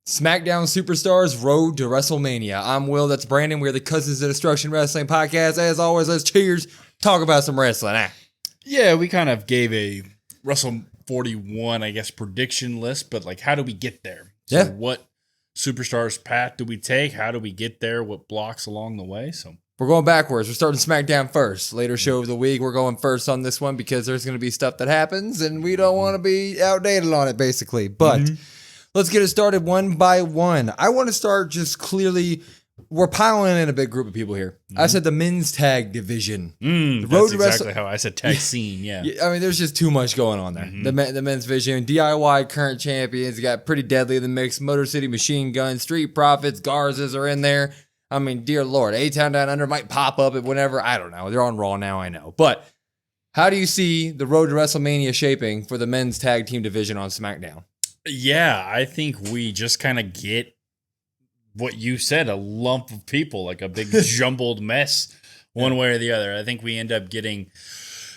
Smackdown Superstars Road to WrestleMania. I'm Will, that's Brandon. We're the Cousins of Destruction Wrestling Podcast. As always, let's cheers, talk about some wrestling. Yeah, we kind of gave a Wrestle 41, I guess, prediction list, but like, how do we get there? So what Superstars path do we take? How do we get there? What blocks along the way? So we're going backwards. We're starting SmackDown first. Later show of the week, we're going first on this one because there's going to be stuff that happens, and we don't want to be outdated on it, basically. But let's get it started one by one. I want to start just clearly. We're piling in a big group of people here. I said the men's tag division. That's exactly how I said tag scene, yeah. I mean, there's just too much going on there. The men's division, DIY current champions, you got Pretty Deadly in the mix, Motor City Machine Guns, Street Profits, Garzas are in there. I mean, dear Lord, A-Town Down Under might pop up at whenever. I don't know. They're on Raw now, I know. But how do you see the road to WrestleMania shaping for the men's tag team division on SmackDown? Yeah, I think we just kind of get what you said, a lump of people, like a big jumbled mess one way or the other. I think we end up getting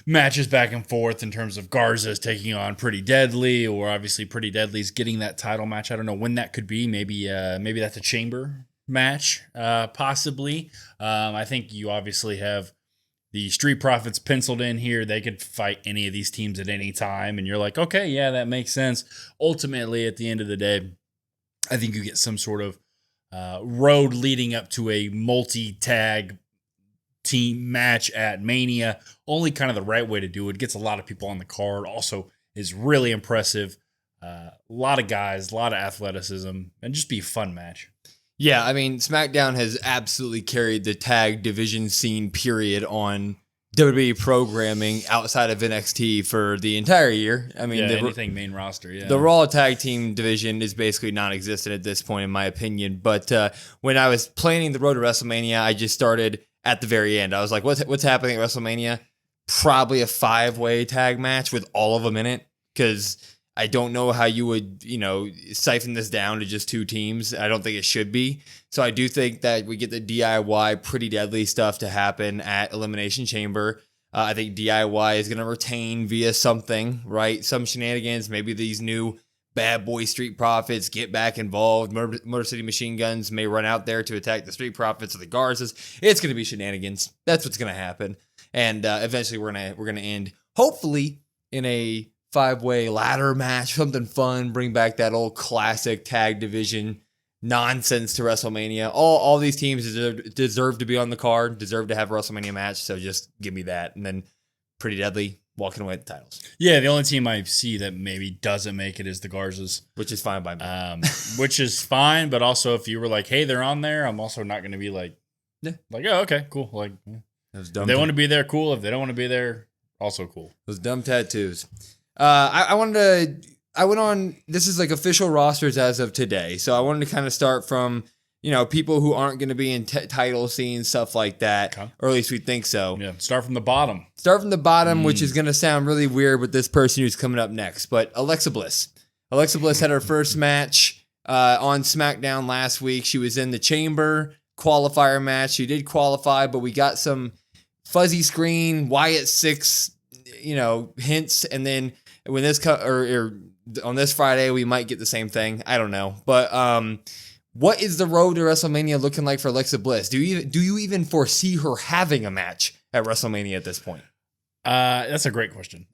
matches back and forth in terms of Garza's taking on Pretty Deadly, or obviously Pretty Deadly's getting that title match. I don't know when that could be. Maybe that's a chamber match, possibly. I think you obviously have the Street Profits penciled in here. They could fight any of these teams at any time, and you're like, okay, yeah, that makes sense. Ultimately, at the end of the day, I think you get some sort of road leading up to a multi-tag team match at Mania. Only kind of the right way to do it. Gets a lot of people on the card. Also is really impressive. A lot of guys, a lot of athleticism, and just be a fun match. Yeah, I mean, SmackDown has absolutely carried the tag division scene, period, on WWE programming outside of NXT for the entire year. I mean, anything main roster, yeah. The Raw tag team division is basically non-existent at this point, in my opinion. But when I was planning the road to WrestleMania, I just started at the very end. I was like, what's happening at WrestleMania? Probably a 5-way tag match with all of them in it, because I don't know how you would, siphon this down to just 2 teams. I don't think it should be. So I do think that we get the DIY Pretty Deadly stuff to happen at Elimination Chamber. I think DIY is going to retain via something, right? Some shenanigans. Maybe these new bad boy Street Profits get back involved. Motor City Machine Guns may run out there to attack the Street Profits or the Garzas. It's going to be shenanigans. That's what's going to happen. And eventually we're gonna end, hopefully, in a 5-way ladder match, something fun, bring back that old classic tag division nonsense to WrestleMania. All these teams deserve to be on the card, deserve to have a WrestleMania match, so just give me that. And then Pretty Deadly walking away with the titles. Yeah, the only team I see that maybe doesn't make it is the Garzas. Which is fine by me. Which is fine, but also if you were like, hey, they're on there, I'm also not going to be like, oh, okay, cool. Like, if they want to be there, cool. If they don't want to be there, also cool. Those dumb tattoos. I went on, this is like official rosters as of today. So I wanted to kind of start from, people who aren't going to be in title scenes, stuff like that. Okay. Or at least we think so. Yeah. Start from the bottom. Which is going to sound really weird with this person who's coming up next. But Alexa Bliss. Alexa Bliss had her first match on SmackDown last week. She was in the Chamber qualifier match. She did qualify, but we got some fuzzy screen, Wyatt 6, hints, and then when this or on this Friday we might get the same thing. I don't know, but what is the road to WrestleMania looking like for Alexa Bliss? Do you even foresee her having a match at WrestleMania at this point? That's a great question.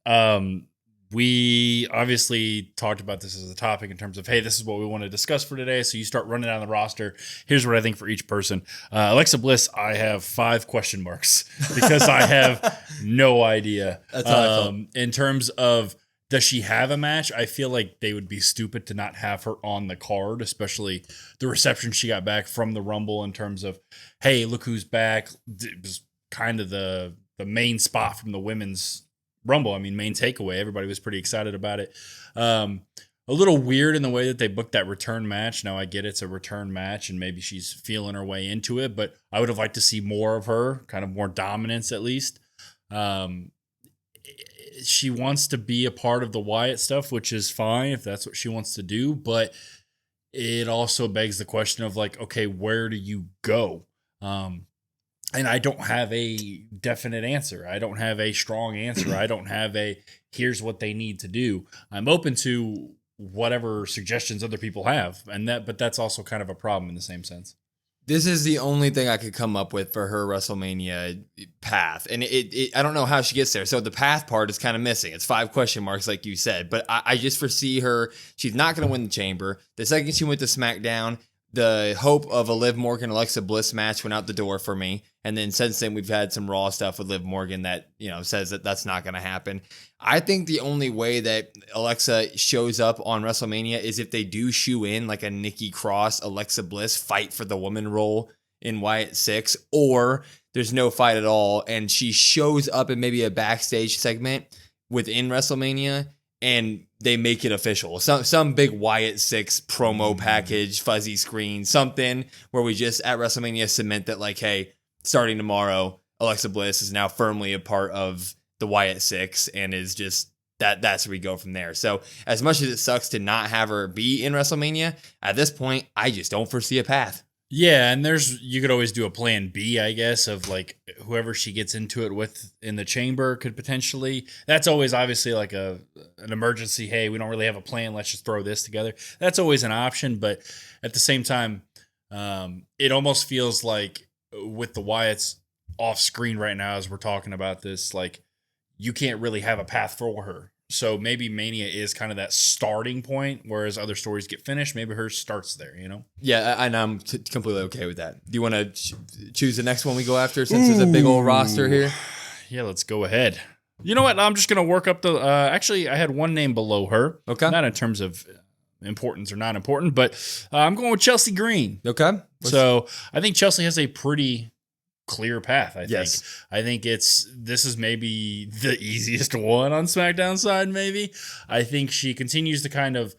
We obviously talked about this as a topic in terms of, hey, this is what we want to discuss for today. So you start running down the roster. Here's what I think for each person. Alexa Bliss, I have 5 question marks because I have no idea. That's how I felt. In terms of, does she have a match? I feel like they would be stupid to not have her on the card, especially the reception she got back from the Rumble in terms of, hey, look who's back. It was kind of the main spot from the women's Rumble. I mean, main takeaway. Everybody was pretty excited about it. A little weird in the way that they booked that return match. Now, I get it's a return match and maybe she's feeling her way into it, but I would have liked to see more of her, kind of more dominance at least. She wants to be a part of the Wyatt stuff, which is fine if that's what she wants to do, but it also begs the question of like, okay, where do you go? And I don't have a definite answer. I don't have a strong answer. I don't have a, here's what they need to do. I'm open to whatever suggestions other people have. But that's also kind of a problem in the same sense. This is the only thing I could come up with for her WrestleMania path. And I don't know how she gets there. So the path part is kind of missing. It's 5 question marks, like you said. But I just foresee her, she's not going to win the Chamber. The second she went to SmackDown, the hope of a Liv Morgan Alexa Bliss match went out the door for me. And then since then, we've had some Raw stuff with Liv Morgan that, says that that's not going to happen. I think the only way that Alexa shows up on WrestleMania is if they do shoe in like a Nikki Cross, Alexa Bliss fight for the woman role in Wyatt 6, or there's no fight at all. And she shows up in maybe a backstage segment within WrestleMania and they make it official. Some big Wyatt 6 promo package, fuzzy screen, something where we just at WrestleMania cement that like, hey, starting tomorrow, Alexa Bliss is now firmly a part of the Wyatt 6 and is just that's where we go from there. So as much as it sucks to not have her be in WrestleMania, at this point, I just don't foresee a path. Yeah, and you could always do a plan B, I guess, of like whoever she gets into it with in the Chamber could potentially. That's always obviously like an emergency. Hey, we don't really have a plan. Let's just throw this together. That's always an option, but at the same time, it almost feels like with the Wyatts off screen right now as we're talking about this, like you can't really have a path for her. So maybe Mania is kind of that starting point, whereas other stories get finished. Maybe hers starts there, Yeah, and I'm completely okay with that. Do you want to choose the next one we go after since there's a big old roster here? Yeah, let's go ahead. You know what? I'm just going to work up the... actually, I had one name below her. Okay. Not in terms of importance or not important, but I'm going with Chelsea Green. Okay. So I think Chelsea has a pretty clear path. Yes. I think this is maybe the easiest one on SmackDown side. Maybe I think she continues to kind of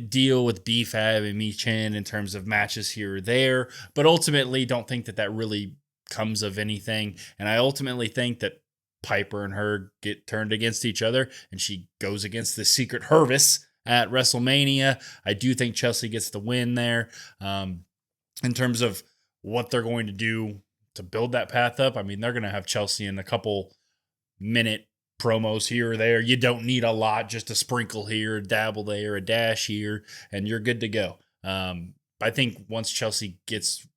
deal with BFAB and Michin in terms of matches here or there, but ultimately don't think that really comes of anything. And I ultimately think that Piper and her get turned against each other, and she goes against the Secret Hervis at WrestleMania. I do think Chelsea gets the win there. In terms of what they're going to do to build that path up, I mean, they're going to have Chelsea in a couple minute promos here or there. You don't need a lot, just a sprinkle here, a dabble there, a dash here, and you're good to go. I think once Chelsea gets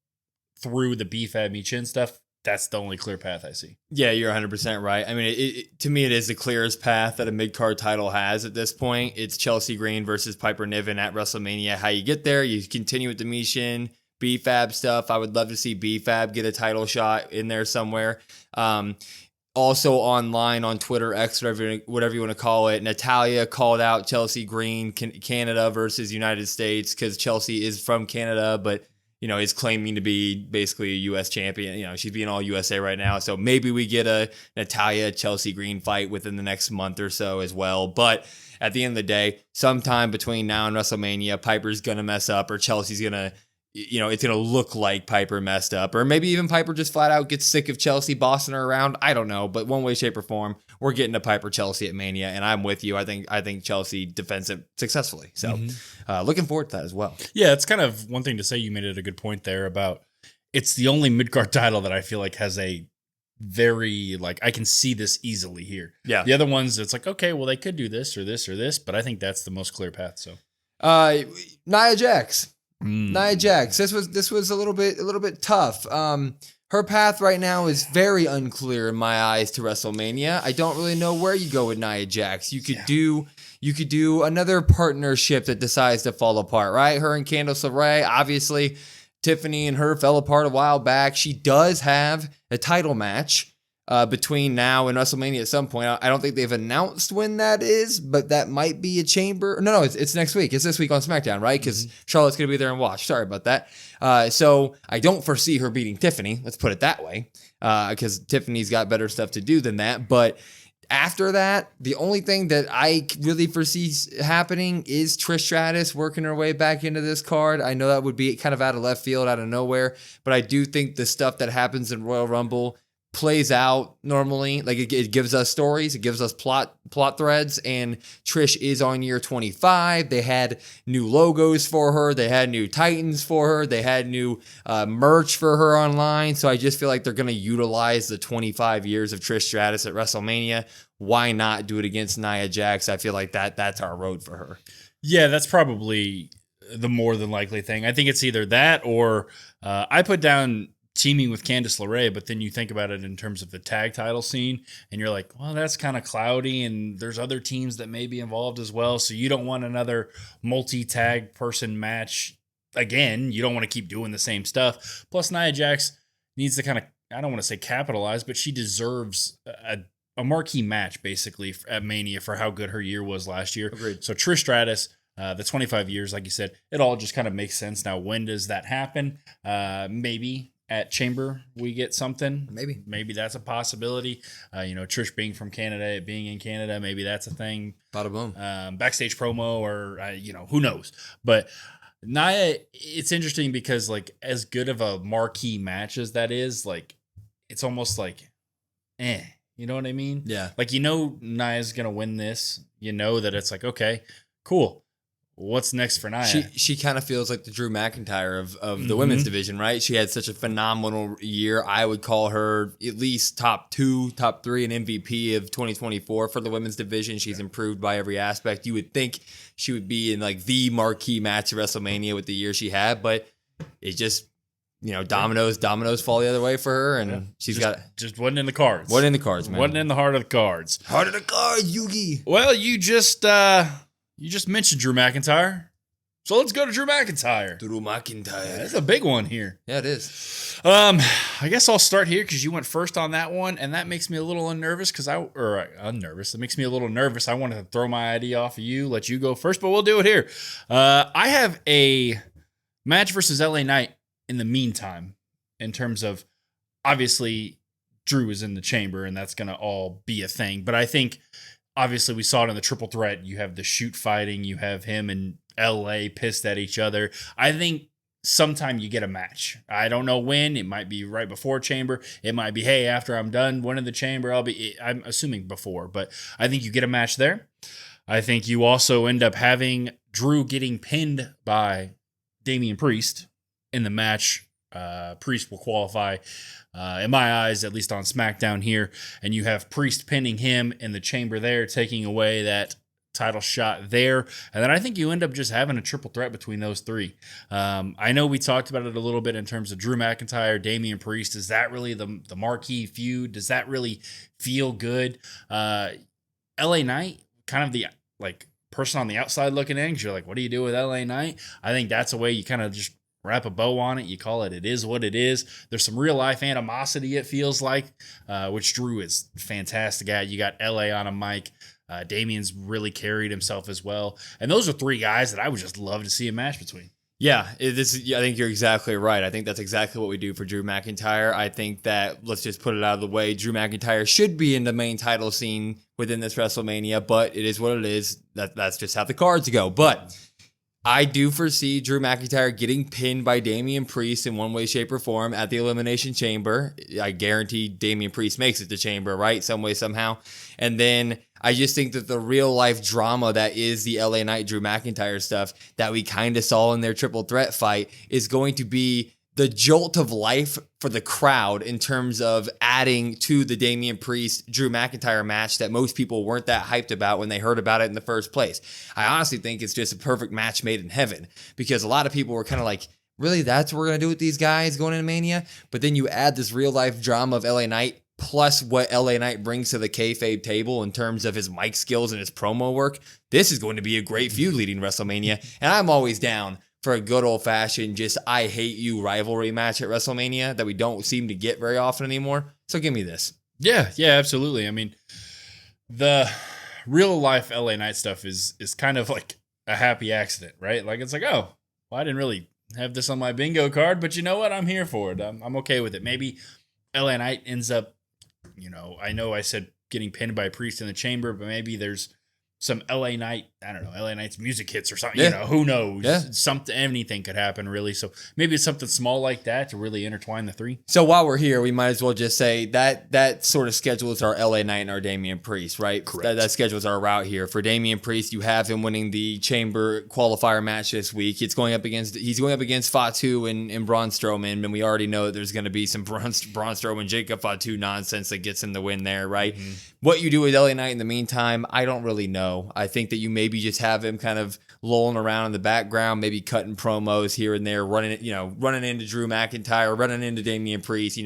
through the BFAB Michin stuff, that's the only clear path I see. Yeah, you're 100% right. I mean, to me, it is the clearest path that a mid-card title has at this point. It's Chelsea Green versus Piper Niven at WrestleMania. How you get there, you continue with the Michin, BFAB stuff. I would love to see BFAB get a title shot in there somewhere. Also online on Twitter, X, whatever you want to call it, Natalya called out Chelsea Green, Canada versus United States, because Chelsea is from Canada, but is claiming to be basically a U.S. champion. She's being all USA right now. So maybe we get a Natalya Chelsea Green fight within the next month or so as well. But at the end of the day, sometime between now and WrestleMania, Piper's going to mess up, or Chelsea's going to, it's going to look like Piper messed up, or maybe even Piper just flat out gets sick of Chelsea bossing her around. I don't know, but one way, shape, or form, we're getting a Piper Chelsea at Mania, and I'm with you. I think Chelsea defends it successfully. So looking forward to that as well. Yeah, it's kind of one thing to say. You made it a good point there about it's the only mid-card title that I feel like has a very, I can see this easily here. Yeah. The other ones, it's like, okay, well, they could do this or this or this, but I think that's the most clear path. So Nia Jax. Nia Jax. This was a little bit tough. Her path right now is very unclear in my eyes to WrestleMania. I don't really know where you go with Nia Jax. You could do another partnership that decides to fall apart, right? Her and Candice LeRae, obviously Tiffany and her fell apart a while back. She does have a title match between now and WrestleMania at some point. I don't think they've announced when that is, but that might be a chamber. No, it's next week. It's this week on SmackDown, right? Because Charlotte's going to be there and watch. Sorry about that. So I don't foresee her beating Tiffany. Let's put it that way, because Tiffany's got better stuff to do than that. But after that, the only thing that I really foresee happening is Trish Stratus working her way back into this card. I know that would be kind of out of left field, out of nowhere, but I do think the stuff that happens in Royal Rumble plays out normally. Like it gives us stories, it gives us plot threads, and Trish is on year 25. They had new logos for her, they had new Titans for her, they had new merch for her online. So I just feel like they're going to utilize the 25 years of Trish Stratus at WrestleMania. Why not do it against Nia Jax? I feel like that's our road for her. Yeah, that's probably the more than likely thing. I think it's either that or I put down teaming with Candice LeRae, but then you think about it in terms of the tag title scene, and you're like, well, that's kind of cloudy, and there's other teams that may be involved as well, so you don't want another multi-tag person match again. You don't want to keep doing the same stuff. Plus, Nia Jax needs to kind of, I don't want to say capitalize, but she deserves a marquee match, basically, at Mania for how good her year was last year. Agreed. So Trish Stratus, the 25 years, like you said, it all just kind of makes sense. Now, when does that happen? Maybe at Chamber we get something. Maybe that's a possibility. Trish being from Canada, being in Canada, maybe that's a thing. Bada boom. Backstage promo or, who knows. But Nia, it's interesting because, like, as good of a marquee match as that is, like, it's almost like, you know what I mean? Yeah. Like, Nia's going to win this. You know that it's like, okay, cool. What's next for Nia? She kind of feels like the Drew McIntyre of the women's division, right? She had such a phenomenal year. I would call her at least top 2, top 3 and MVP of 2024 for the women's division. She's improved by every aspect. You would think she would be in like the marquee match at WrestleMania with the year she had, but it just, dominoes fall the other way for her, and she's just wasn't in the cards. Wasn't in the cards, man. Wasn't in the heart of the cards. Heart of the cards, Yugi. Well, you just mentioned Drew McIntyre. So let's go to Drew McIntyre. Drew McIntyre. That's a big one here. Yeah, it is. I guess I'll start here because you went first on that one, and that makes me a little unnervous It makes me a little nervous. I wanted to throw my idea off of you, let you go first, but we'll do it here. I have a match versus LA Knight in the meantime, in terms of, obviously, Drew is in the Chamber, and that's going to all be a thing. But I think, obviously, we saw it in the triple threat. You have the shoot fighting. You have him and LA pissed at each other. I think sometime you get a match. I don't know when. It might be right before Chamber. It might be, hey, after I'm done winning the Chamber, I'm assuming before. But I think you get a match there. I think you also end up having Drew getting pinned by Damian Priest in the match. Priest will qualify, in my eyes, at least on SmackDown here. And you have Priest pinning him in the Chamber there, taking away that title shot there. And then I think you end up just having a triple threat between those three. I know we talked about it a little bit in terms of Drew McIntyre, Damian Priest. Is that really the marquee feud? Does that really feel good? LA Knight, kind of the person on the outside looking in, because you're like, what do you do with LA Knight? I think that's a way you kind of just wrap a bow on it. You call it, it is what it is. There's some real life animosity, it feels like, which Drew is fantastic at. You got LA on a mic. Damian's really carried himself as well. And those are three guys that I would just love to see a match between. Yeah, I think you're exactly right. I think that's exactly what we do for Drew McIntyre. I think that, let's just put it out of the way, Drew McIntyre should be in the main title scene within this WrestleMania, but it is what it is. That's just how the cards go. But I do foresee Drew McIntyre getting pinned by Damian Priest in one way, shape, or form at the Elimination Chamber. I guarantee Damian Priest makes it to Chamber, right? Some way, somehow. And then I just think that the real life drama that is the LA Knight Drew McIntyre stuff that we kind of saw in their triple threat fight is going to be the jolt of life for the crowd in terms of adding to the Damian Priest Drew McIntyre match that most people weren't that hyped about when they heard about it in the first place. I honestly think it's just a perfect match made in heaven, because a lot of people were kind of like, really, that's what we're going to do with these guys going into Mania? But then you add this real life drama of LA Knight plus what LA Knight brings to the kayfabe table in terms of his mic skills and his promo work. This is going to be a great feud leading WrestleMania. And I'm always down for a good old-fashioned just I hate you rivalry match at WrestleMania that we don't seem to get very often anymore. So give me this. Yeah, absolutely. I mean, the real-life LA Knight stuff is kind of like a happy accident, right? Like, it's like, oh, well, I didn't really have this on my bingo card, but you know what? I'm here for it. I'm okay with it. Maybe LA Knight ends up, I know I said getting pinned by Priest in the Chamber, but maybe there's some LA Knight, I don't know, LA Knight's music hits or something, who knows? Yeah. Something, anything could happen, really. So maybe it's something small like that to really intertwine the three. So while we're here, we might as well just say that sort of schedules our LA Knight and our Damian Priest, right? Correct. That schedules our route here. For Damian Priest, you have him winning the Chamber qualifier match this week. He's going up against Fatu and Braun Strowman, and we already know that there's going to be some Braun Strowman, Jacob Fatu nonsense that gets him the win there, right? Mm-hmm. What you do with LA Knight in the meantime, I don't really know. promo. I think that you maybe just have him kind of lolling around in the background, maybe cutting promos here and there, running into Drew McIntyre, running into Damian Priest,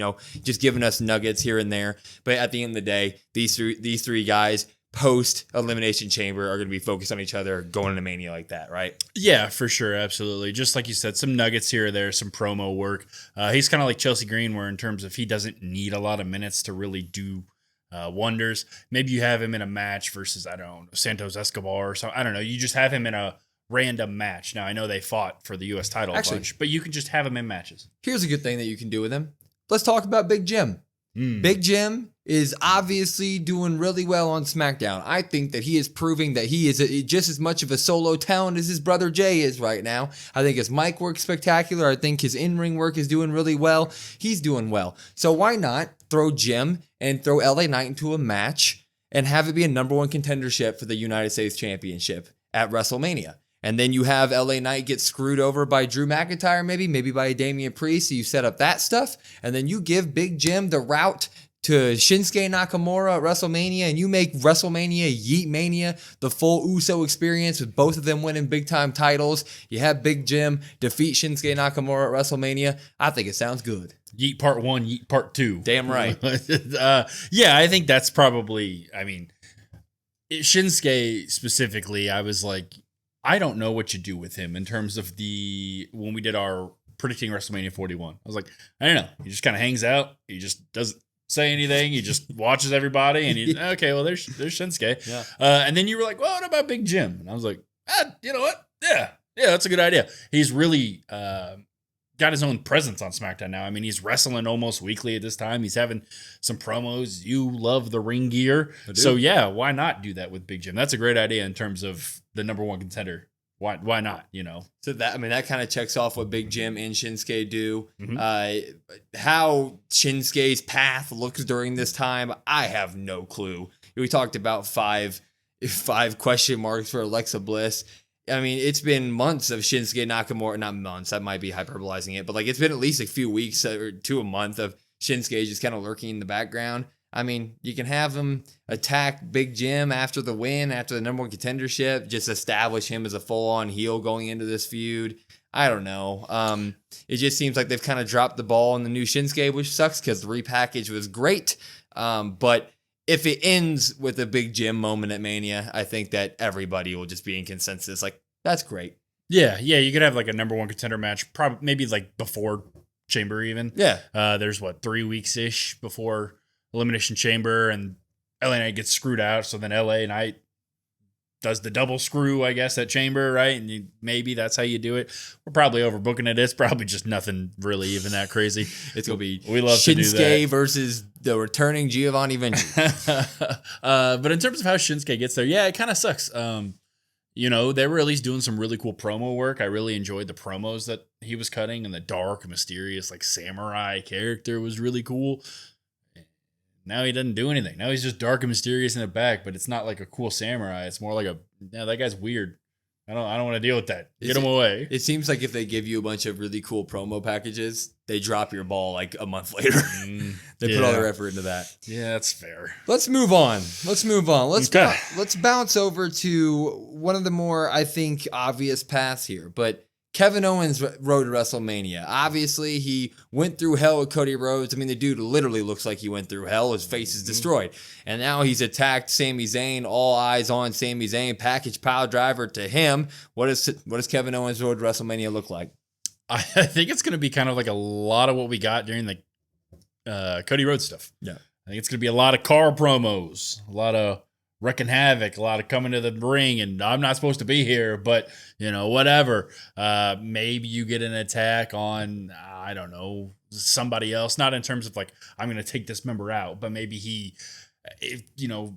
just giving us nuggets here and there. But at the end of the day, these three guys post Elimination Chamber are going to be focused on each other going into Mania like that, right? Yeah, for sure. Absolutely. Just like you said, some nuggets here or there, some promo work. He's kind of like Chelsea Green, where in terms of he doesn't need a lot of minutes to really do wonders. Maybe you have him in a match versus, I don't know, Santos Escobar or something. I don't know. You just have him in a random match. Now, I know they fought for the U.S. title a bunch, but you can just have him in matches. Here's a good thing that you can do with him. Let's talk about Big Jim. Big Jim is obviously doing really well on SmackDown. I think that he is proving that he is just as much of a solo talent as his brother Jay is right now. I think his mic work's spectacular. I think his in-ring work is doing really well. He's doing well. So why not throw Jim and throw LA Knight into a match and have it be a number one contendership for the United States Championship at WrestleMania? And then you have LA Knight get screwed over by Drew McIntyre, maybe by Damian Priest. So you set up that stuff. And then you give Big Jim the route to Shinsuke Nakamura at WrestleMania. And you make WrestleMania, Yeet Mania, the full Uso experience with both of them winning big time titles. You have Big Jim defeat Shinsuke Nakamura at WrestleMania. I think it sounds good. Yeet part 1, Yeet part 2. Damn right. Yeah, I think that's probably, Shinsuke specifically, I was like, I don't know what you do with him in terms of when we did our predicting WrestleMania 41. I was like, I don't know. He just kind of hangs out. He just doesn't say anything. He just watches everybody and okay, well, there's Shinsuke. Yeah. And then you were like, well, what about Big Jim? And I was like, you know what? Yeah, that's a good idea. He's really got his own presence on SmackDown now. He's wrestling almost weekly at this time. He's having some promos. You love the ring gear. So yeah, why not do that with Big Jim? That's a great idea in terms of the number one contender. Why not, So that kind of checks off what Big Jim and Shinsuke do. Mm-hmm. How Shinsuke's path looks during this time, I have no clue. We talked about five question marks for Alexa Bliss. It's been months of Shinsuke Nakamura, not months, that might be hyperbolizing it, but it's been at least a few weeks or to a month of Shinsuke just kind of lurking in the background. You can have him attack Big Jim after the win, after the number one contendership, just establish him as a full-on heel going into this feud. I don't know. It just seems like they've kind of dropped the ball on the new Shinsuke, which sucks because the repackage was great. But if it ends with a Big Jim moment at Mania, I think that everybody will just be in consensus. That's great. Yeah. You could have a number one contender match, probably maybe before Chamber even. Yeah. There's 3 weeks-ish before Elimination Chamber, and LA Knight gets screwed out, so then LA Knight does the double screw, I guess, at Chamber, right? And maybe that's how you do it. We're probably overbooking it. It's probably just nothing really even that crazy. It's going to be we love Shinsuke versus the returning Giovanni Vinci. But in terms of how Shinsuke gets there, yeah, it kind of sucks. They were at least doing some really cool promo work. I really enjoyed the promos that he was cutting, and the dark, mysterious, samurai character was really cool. Now he doesn't do anything. Now he's just dark and mysterious in the back, but it's not like a cool samurai. It's more like that guy's weird. I don't want to deal with that. Get him away. It seems like if they give you a bunch of really cool promo packages, they drop your ball a month later. They put all their effort into that. Yeah, that's fair. Let's move on. Let's bounce over to one of the more, I think, obvious paths here. But Kevin Owens' road to WrestleMania. Obviously, he went through hell with Cody Rhodes. The dude literally looks like he went through hell. His face is destroyed. And now he's attacked Sami Zayn. All eyes on Sami Zayn. Package pile driver to him. What does Kevin Owens' road to WrestleMania look like? I think it's going to be kind of a lot of what we got during the Cody Rhodes stuff. Yeah. I think it's going to be a lot of car promos, a lot of wrecking havoc, a lot of coming to the ring, and I'm not supposed to be here, but whatever. Maybe you get an attack on, I don't know, somebody else. Not in terms of I'm going to take this member out, but maybe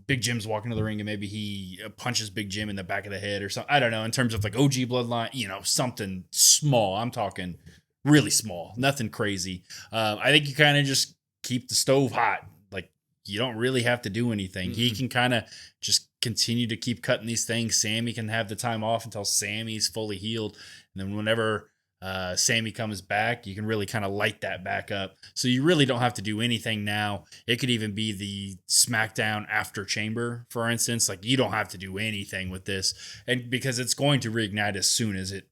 Big Jim's walking to the ring and maybe he punches Big Jim in the back of the head or something. I don't know. In terms of OG Bloodline, something small. I'm talking really small, nothing crazy. I think you kind of just keep the stove hot. You don't really have to do anything. Mm-hmm. He can kind of just continue to keep cutting these things. Sammy can have the time off until Sammy's fully healed. And then whenever Sammy comes back, you can really kind of light that back up. So you really don't have to do anything now. It could even be the SmackDown after Chamber, for instance. Like, you don't have to do anything with this, and because it's going to reignite as soon as it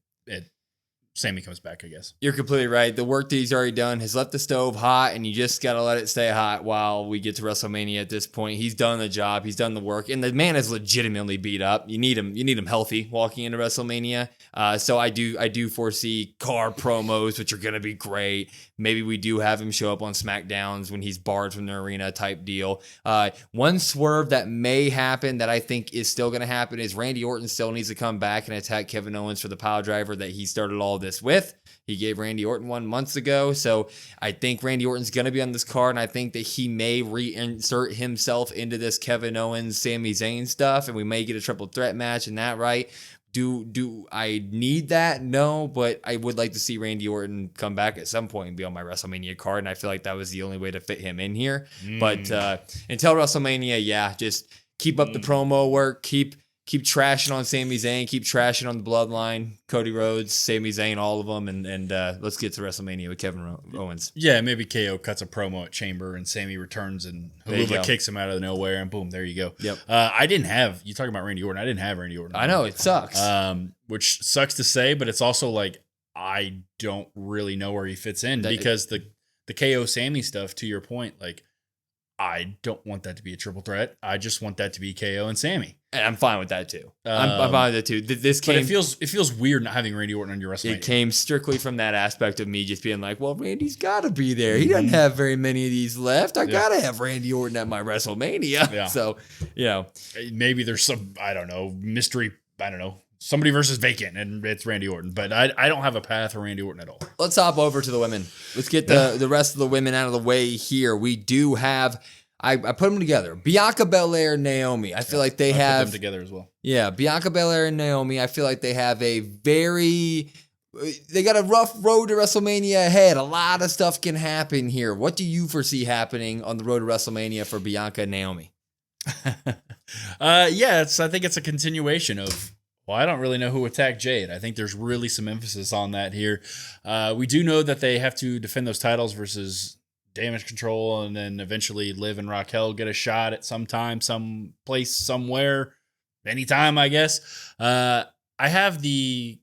Sammy comes back, I guess. You're completely right. The work that he's already done has left the stove hot, and you just got to let it stay hot while we get to WrestleMania at this point. He's done the job. He's done the work, and the man is legitimately beat up. You need him healthy walking into WrestleMania. So I do foresee car promos, which are going to be great. Maybe we do have him show up on SmackDowns when he's barred from the arena type deal. One swerve that may happen that I think is still going to happen is Randy Orton still needs to come back and attack Kevin Owens for the pile driver that he started all this with. He gave Randy Orton one months ago. So I think Randy Orton's going to be on this card, and I think that he may reinsert himself into this Kevin Owens, Sami Zayn stuff, and we may get a triple threat match in that, right? Do I need that? No, but I would like to see Randy Orton come back at some point and be on my WrestleMania card, and I feel like that was the only way to fit him in here. But until WrestleMania, yeah, just keep up the promo work, keep trashing on Sami Zayn, keep trashing on the Bloodline, Cody Rhodes, Sami Zayn, all of them, and let's get to WrestleMania with Kevin Owens. Yeah, maybe KO cuts a promo at Chamber and Sami returns and Helluva kicks him out of nowhere, and boom, there you go. Yep. You talking about Randy Orton. I didn't have Randy Orton. I know, it sucks. Which sucks to say, but it's also like I don't really know where he fits in because the KO Sami stuff, to your point, like I don't want that to be a triple threat. I just want that to be KO and Sami. And I'm fine with that too. I'm fine with that too. But it feels weird not having Randy Orton on your WrestleMania. It came strictly from that aspect of me just being like, well, Randy's got to be there. He doesn't have very many of these left. I got to have Randy Orton at my WrestleMania. Yeah. So, maybe there's some, I don't know, mystery, somebody versus vacant, and it's Randy Orton. But I don't have a path for Randy Orton at all. Let's hop over to the women. Let's get the rest of the women out of the way here. We do have... I put them together. Bianca Belair and Naomi. I feel like they have... put them together as well. Yeah, Bianca Belair and Naomi. I feel like they have they got a rough road to WrestleMania ahead. A lot of stuff can happen here. What do you foresee happening on the road to WrestleMania for Bianca and Naomi? I think it's a continuation of... Well, I don't really know who attacked Jade. I think there's really some emphasis on that here. We do know that they have to defend those titles versus... Damage Control, and then eventually Liv and Raquel get a shot at some time, some place, somewhere, anytime, I guess. I have the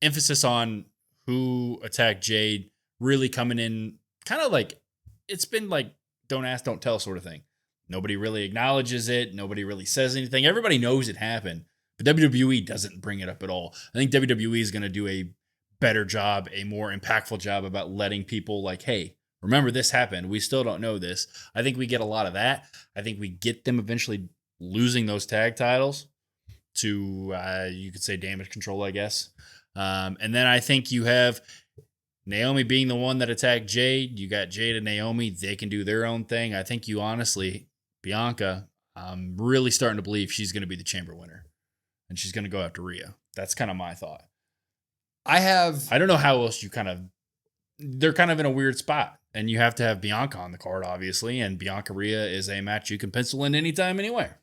emphasis on who attacked Jade really coming in kind of like, it's been like, don't ask, don't tell sort of thing. Nobody really acknowledges it. Nobody really says anything. Everybody knows it happened, but WWE doesn't bring it up at all. I think WWE is going to do a better job, a more impactful job about letting people like, hey, remember, this happened. We still don't know this. I think we get a lot of that. I think we get them eventually losing those tag titles to, you could say, Damage Control, I guess. And then I think you have Naomi being the one that attacked Jade. You got Jade and Naomi. They can do their own thing. I think you honestly, Bianca, I'm really starting to believe she's going to be the Chamber winner. And she's going to go after Rhea. That's kind of my thought. I don't know how else they're kind of in a weird spot. And you have to have Bianca on the card, obviously. And Bianca Rhea is a match you can pencil in anytime, anywhere.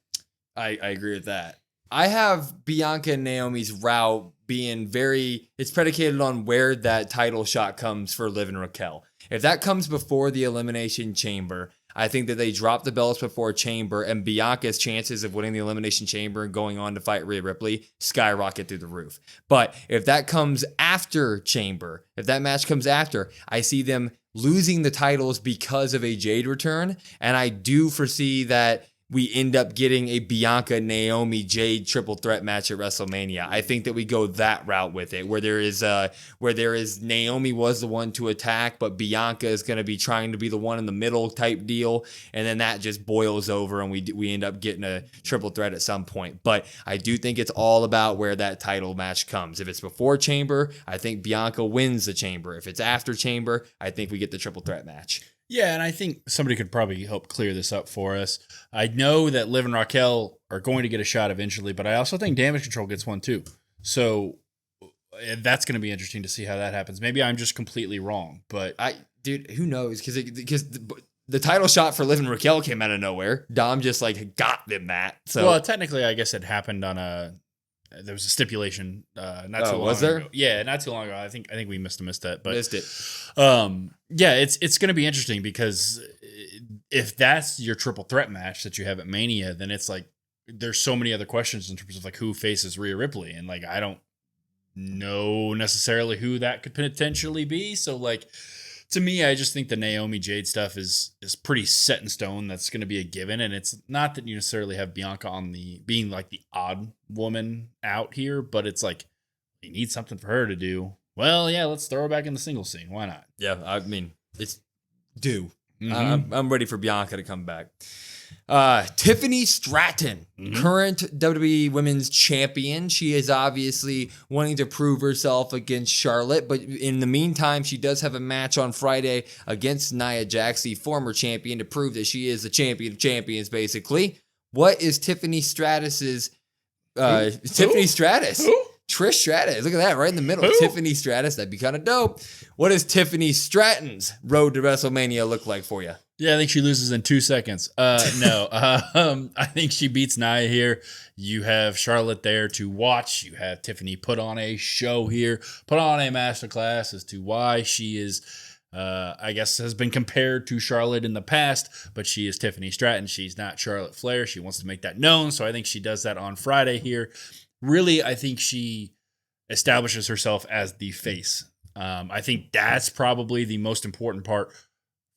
I agree with that. I have Bianca and Naomi's route being it's predicated on where that title shot comes for Liv and Raquel. If that comes before the Elimination Chamber, I think that they drop the belts before Chamber, and Bianca's chances of winning the Elimination Chamber and going on to fight Rhea Ripley skyrocket through the roof. But if that comes after Chamber, if that match comes after, I see them losing the titles because of a Jade return, and I do foresee that we end up getting a Bianca, Naomi, Jade triple threat match at WrestleMania. I think that we go that route with it, where there is Naomi was the one to attack, but Bianca is going to be trying to be the one in the middle type deal, and then that just boils over, and we end up getting a triple threat at some point. But I do think it's all about where that title match comes. If it's before Chamber, I think Bianca wins the Chamber. If it's after Chamber, I think we get the triple threat match. Yeah, and I think somebody could probably help clear this up for us. I know that Liv and Raquel are going to get a shot eventually, but I also think Damage Control gets one too. So that's going to be interesting to see how that happens. Maybe I'm just completely wrong, but who knows? Because the title shot for Liv and Raquel came out of nowhere. Dom just got them that. So well, technically, I guess it happened on a There was a stipulation not too long was there? ago. Yeah, not too long ago. I think we missed that, but Missed it. Yeah, it's going to be interesting because if that's your triple threat match that you have at Mania, then it's like there's so many other questions in terms of like who faces Rhea Ripley, and like I don't know necessarily who that could potentially be. So like to me, I just think the Naomi Jade stuff is pretty set in stone. That's going to be a given, and it's not that you necessarily have Bianca on being like the odd woman out here, but it's like you need something for her to do. Well, yeah, let's throw her back in the singles scene. Why not? Yeah, I mean, it's due. Mm-hmm. I'm ready for Bianca to come back. Tiffany Stratton, current WWE Women's Champion. She is obviously wanting to prove herself against Charlotte, but in the meantime, she does have a match on Friday against Nia Jax, the former champion, to prove that she is the champion of champions, basically. What is Tiffany Stratus's... Tiffany Stratus. Who? Trish Stratus. Look at that, right in the middle. Who? Tiffany Stratus. That'd be kind of dope. What does Tiffany Stratton's road to WrestleMania look like for you? Yeah, I think she loses in 2 seconds. No, I think she beats Nia here. You have Charlotte there to watch. You have Tiffany put on a show here, put on a masterclass as to why she is, I guess, has been compared to Charlotte in the past, but she is Tiffany Stratton. She's not Charlotte Flair. She wants to make that known, so I think she does that on Friday here. Really, I think she establishes herself as the face. I think that's probably the most important part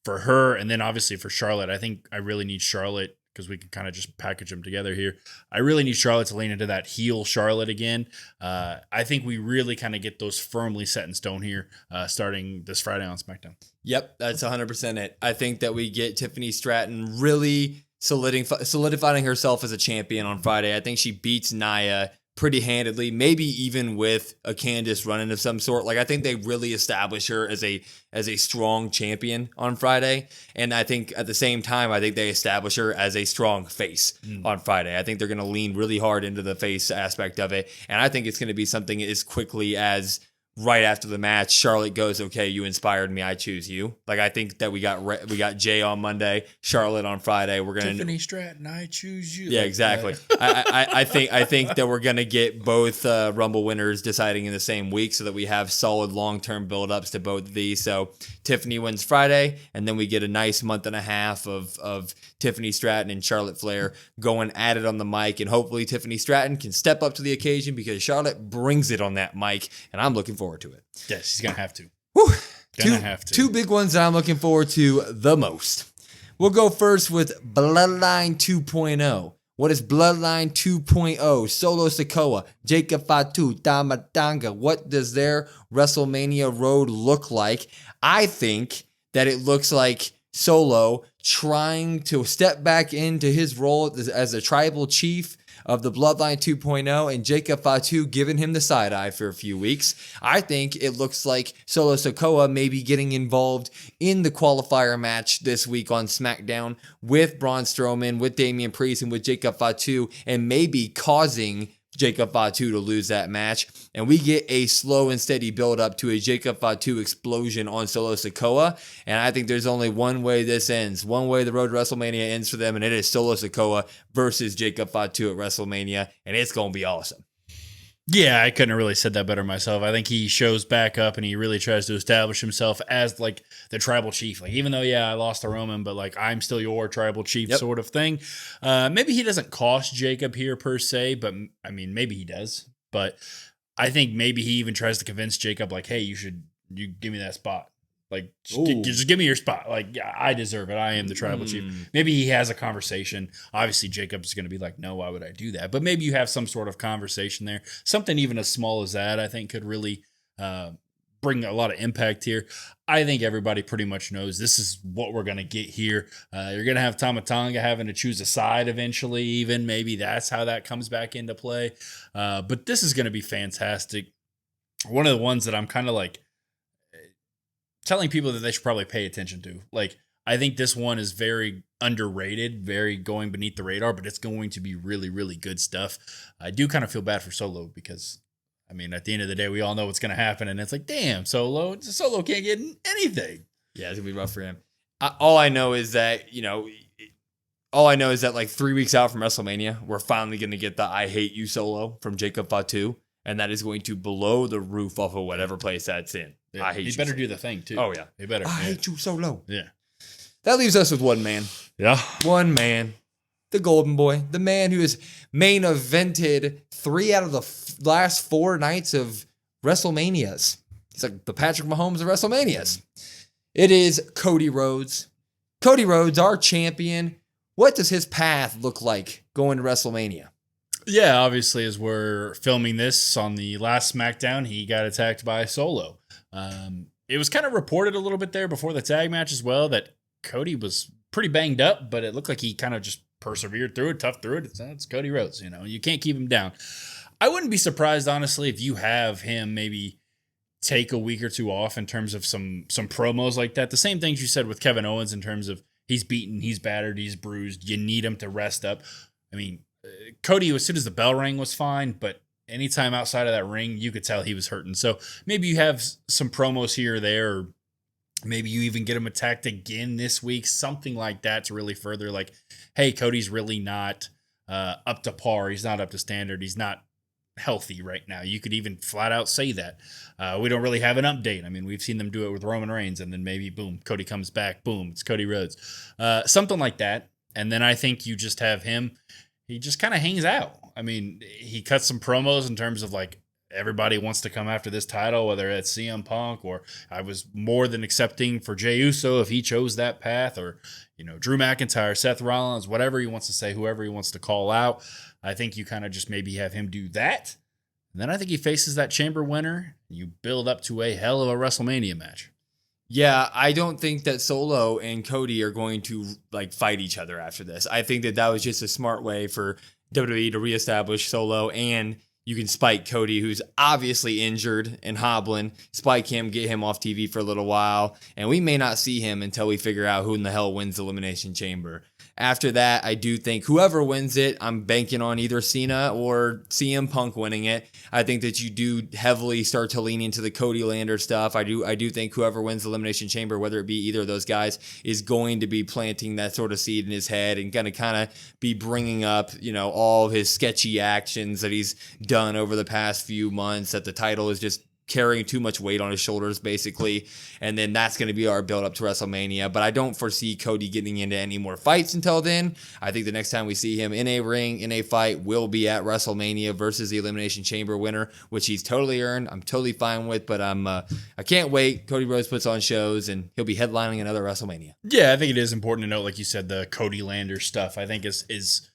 for her, and then obviously for Charlotte. I think I really need Charlotte, because we can kind of just package them together here. I really need Charlotte to lean into that heel Charlotte again. I think we really kind of get those firmly set in stone here starting this Friday on SmackDown. Yep, that's 100% it. I think that we get Tiffany Stratton really solidifying herself as a champion on Friday. I think she beats Nia pretty handedly, maybe even with a Candice run-in of some sort. Like, I think they really establish her as a strong champion on Friday. And I think at the same time, I think they establish her as a strong face on Friday. I think they're going to lean really hard into the face aspect of it. And I think it's going to be something as quickly as right after the match, Charlotte goes, "Okay, you inspired me. I choose you." Like, I think that we got Jay on Monday, Charlotte on Friday. We're gonna Tiffany Stratton, I choose you. Yeah, exactly. I think that we're gonna get both Rumble winners deciding in the same week, so that we have solid long-term build-ups to both of these. So Tiffany wins Friday, and then we get a nice month and a half of Tiffany Stratton and Charlotte Flair going at it on the mic, and hopefully Tiffany Stratton can step up to the occasion, because Charlotte brings it on that mic, and I'm looking forward to it. Yeah, she's gonna have to. Whew. Have to. Two big ones that I'm looking forward to the most. We'll go first with Bloodline 2.0. What is Bloodline 2.0? Solo Sikoa, Jacob Fatu, Tamatanga. What does their WrestleMania road look like? I think that it looks like Solo trying to step back into his role as a tribal chief of the Bloodline 2.0, and Jacob Fatu giving him the side eye for a few weeks. I think it looks like Solo Sikoa maybe getting involved in the qualifier match this week on SmackDown with Braun Strowman, with Damian Priest, and with Jacob Fatu, and maybe causing Jacob Fatu to lose that match, and we get a slow and steady build up to a Jacob Fatu explosion on Solo Sikoa. And I think there's only one way this ends, one way the road to WrestleMania ends for them, and it is Solo Sikoa versus Jacob Fatu at WrestleMania, and it's gonna be awesome. Yeah, I couldn't have really said that better myself. I think he shows back up and he really tries to establish himself as like the tribal chief. Like, even though, yeah, I lost to Roman, but like, I'm still your tribal chief sort of thing. Maybe he doesn't cost Jacob here per se, but I mean, maybe he does. But I think maybe he even tries to convince Jacob, like, hey, you give me that spot. Like, just give me your spot. Like, yeah, I deserve it. I am the tribal chief. Maybe he has a conversation. Obviously, Jacob's going to be like, no, why would I do that? But maybe you have some sort of conversation there. Something even as small as that, I think, could really bring a lot of impact here. I think everybody pretty much knows this is what we're going to get here. You're going to have Tamatanga having to choose a side eventually, even. Maybe that's how that comes back into play. But this is going to be fantastic. One of the ones that I'm kind of like, telling people that they should probably pay attention to. Like, I think this one is very underrated, very going beneath the radar, but it's going to be really, really good stuff. I do kind of feel bad for Solo because, I mean, at the end of the day, we all know what's going to happen, and it's like, damn, Solo can't get anything. Yeah, it's going to be rough for him. All I know is that, all I know is that like 3 weeks out from WrestleMania, we're finally going to get the I Hate You solo from Jacob Fatu. And that is going to blow the roof off of whatever place that's in. Yeah. I hate you. He better solo. do the thing, too. Oh, yeah. He better. I hate you solo. Yeah. That leaves us with one man. Yeah. One man. The Golden Boy. The man who has main evented 3 out of the last 4 nights of WrestleManias. He's like the Patrick Mahomes of WrestleManias. It is Cody Rhodes. Cody Rhodes, our champion. What does his path look like going to WrestleMania? Yeah, obviously, as we're filming this on the last SmackDown, he got attacked by Solo. It was kind of reported a little bit there before the tag match as well that Cody was pretty banged up, but it looked like he kind of just persevered through it, tough through it. It's Cody Rhodes, you can't keep him down. I wouldn't be surprised, honestly, if you have him maybe take a week or 2 off in terms of some promos like that. The same things you said with Kevin Owens in terms of he's beaten, he's battered, he's bruised. You need him to rest up. I mean, Cody, as soon as the bell rang, was fine, but anytime outside of that ring, you could tell he was hurting. So maybe you have some promos here or there, or maybe you even get him attacked again this week, something like that to really further like, hey, Cody's really not up to par. He's not up to standard. He's not healthy right now. You could even flat out say that. We don't really have an update. I mean, we've seen them do it with Roman Reigns, and then maybe, boom, Cody comes back. Boom, it's Cody Rhodes. Something like that. And then I think you just have him. He just kind of hangs out. I mean, he cuts some promos in terms of like, everybody wants to come after this title, whether it's CM Punk, or I was more than accepting for Jey Uso if he chose that path, or, Drew McIntyre, Seth Rollins, whatever he wants to say, whoever he wants to call out. I think you kind of just maybe have him do that. And then I think he faces that Chamber winner. And you build up to a hell of a WrestleMania match. Yeah, I don't think that Solo and Cody are going to like fight each other after this. I think that was just a smart way for WWE to reestablish Solo, and you can spike Cody, who's obviously injured and hobbling. Spike him, get him off TV for a little while, and we may not see him until we figure out who in the hell wins the Elimination Chamber. After that, I do think whoever wins it, I'm banking on either Cena or CM Punk winning it. I think that you do heavily start to lean into the Cody Lander stuff. I do think whoever wins the Elimination Chamber, whether it be either of those guys, is going to be planting that sort of seed in his head and going to kind of be bringing up, all of his sketchy actions that he's done over the past few months, that the title is just carrying too much weight on his shoulders, basically. And then that's going to be our build up to WrestleMania. But I don't foresee Cody getting into any more fights until then. I think the next time we see him in a ring, in a fight, will be at WrestleMania versus the Elimination Chamber winner, which he's totally earned. I'm totally fine with, but I can't wait. Cody Rhodes puts on shows, and he'll be headlining another WrestleMania. Yeah, I think it is important to note, like you said, the Cody Lander stuff, I think is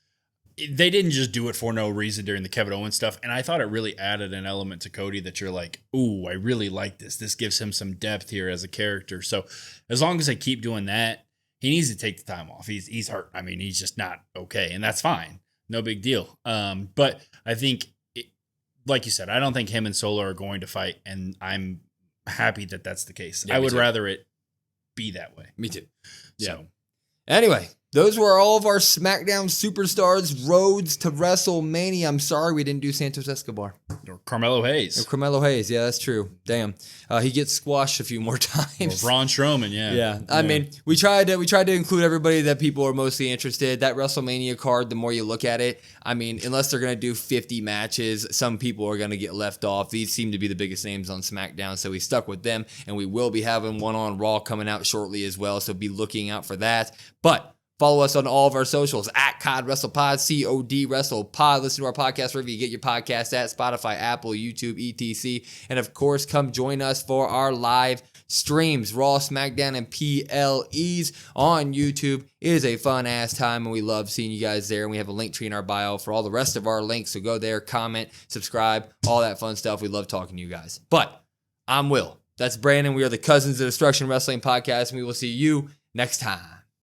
they didn't just do it for no reason during the Kevin Owens stuff. And I thought it really added an element to Cody that you're like, ooh, I really like this. This gives him some depth here as a character. So as long as they keep doing that, he needs to take the time off. He's hurt. I mean, he's just not okay. And that's fine. No big deal. But I think, like you said, I don't think him and Solo are going to fight. And I'm happy that that's the case. Yeah, I would rather it be that way. Me too. Yeah. So anyway, those were all of our SmackDown superstars' roads to WrestleMania. I'm sorry we didn't do Santos Escobar. Or Carmelo Hayes. Or Carmelo Hayes. Yeah, that's true. Damn. He gets squashed a few more times. Or Braun Strowman, yeah. Yeah. I mean, we tried to include everybody that people are mostly interested. That WrestleMania card, the more you look at it, I mean, unless they're going to do 50 matches, some people are going to get left off. These seem to be the biggest names on SmackDown, so we stuck with them. And we will be having one on Raw coming out shortly as well, so be looking out for that. But follow us on all of our socials at COD WrestlePod, COD WrestlePod. Listen to our podcast wherever you get your podcast at Spotify, Apple, YouTube, etc. And of course, come join us for our live streams, Raw, SmackDown, and PLEs on YouTube. It is a fun ass time, and we love seeing you guys there. And we have a link tree in our bio for all the rest of our links. So go there, comment, subscribe, all that fun stuff. We love talking to you guys. But I'm Will. That's Brandon. We are the Cousins of Destruction Wrestling Podcast, and we will see you next time.